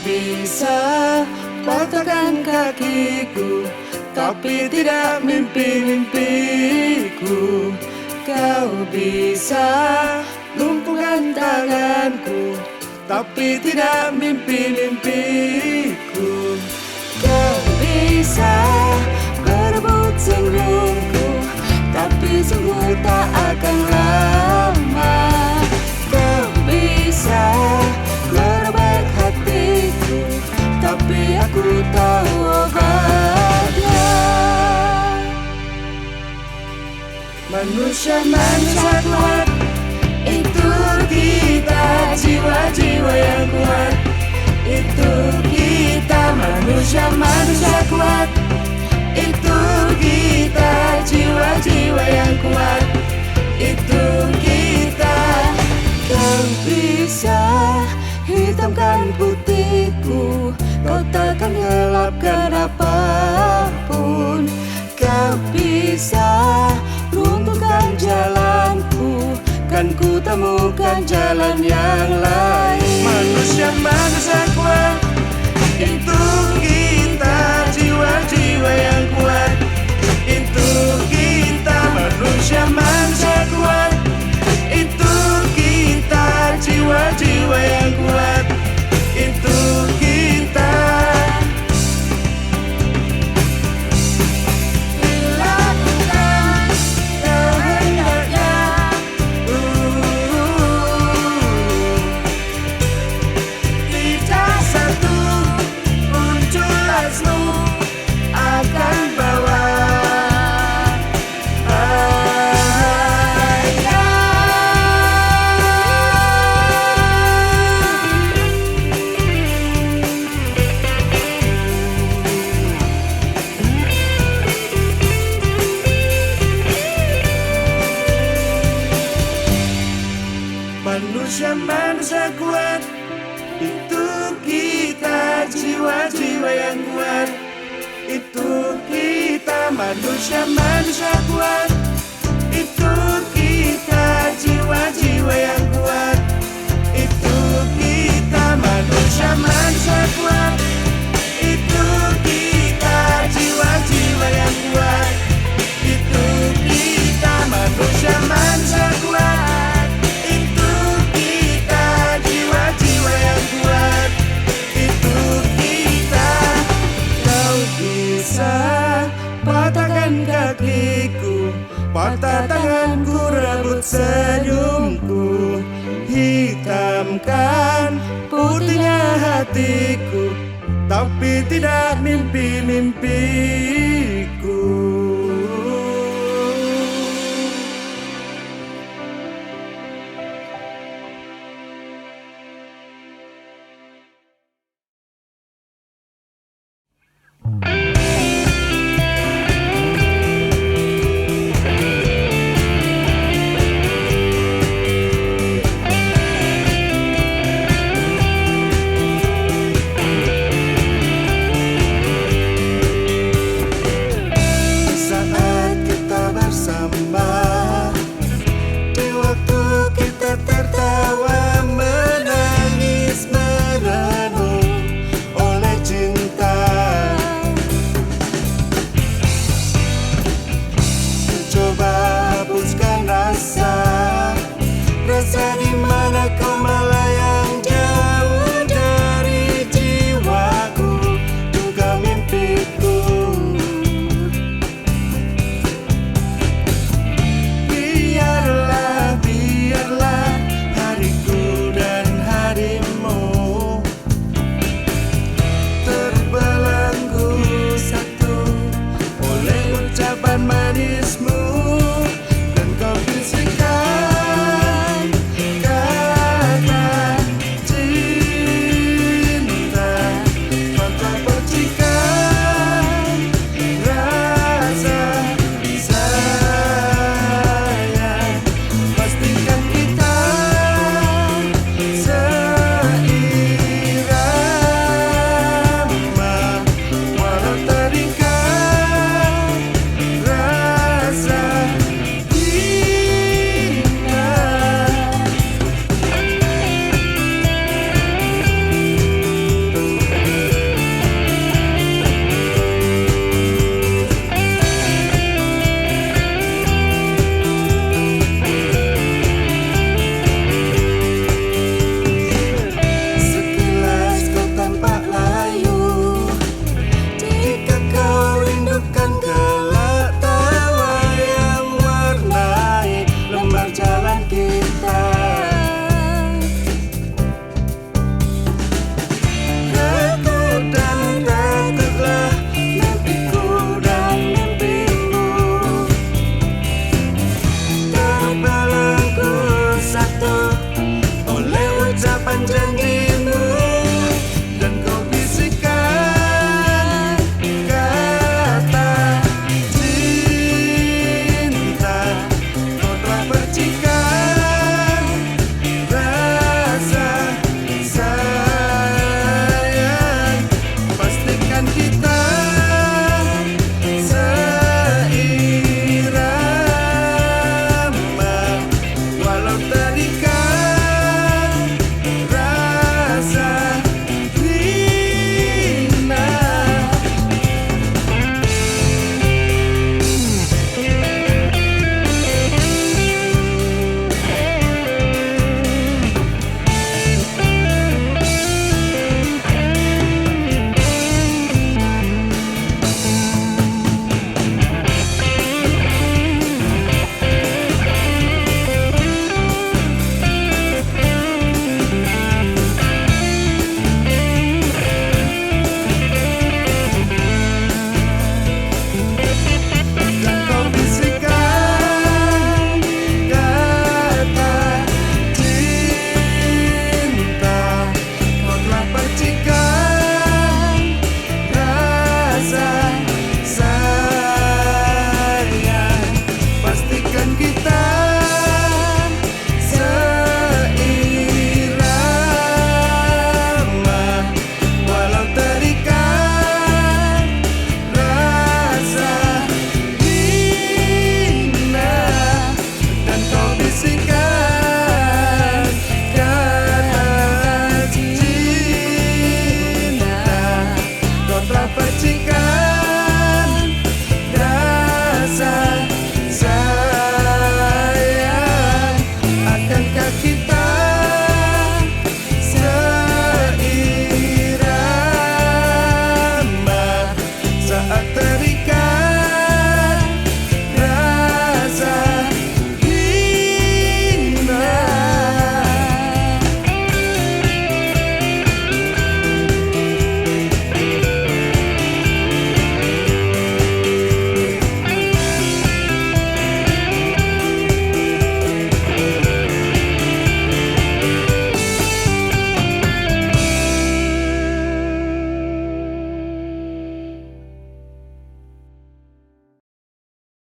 Bisa patahkan kakiku, tapi tidak mimpi-mimpiku. Kau bisa lumpuhkan tanganku, tapi tidak mimpi-mimpiku. Kau bisa berebut senyumku, tapi sungguh tak akan lama. Kau bisa merobek hatiku, tapi aku tahu obatnya. Manusia kuat, itu kita. Jiwa-jiwa yang kuat, itu kita. Manusia kuat, itu kita. Jiwa-jiwa yang kuat, itu kita. Kau bisa hitamkan putihku, kau takkan gelapkan apapun. Kau bisa runtuhkan jalanku, kan ku temukan jalan yang lain. Manusia kuat, itu kita. Jiwa-jiwa yang kuat, itu kita. Manusia kuat, itu kita. Jiwa-jiwa yang kuat, itu kita. Lidah satu muncul asmu akan bawa manusia kuat, itu kita. Jiwa-jiwa yang kuat, itu kita. Manusia kuat, itu kita. Jiwa-jiwa yang kuat, itu kita. Manusia kuat, itu kita. Jiwa-jiwa yang kuat, itu kita. Manusia kuat, itu kita. Jiwa-jiwa yang kuat, itu kita. Kau bisa patahkan kakiku, patah tanganku, rebut senyumku, hitamkan putihnya hatiku, tapi tidak mimpi-mimpiku. Rasa di mana kau malah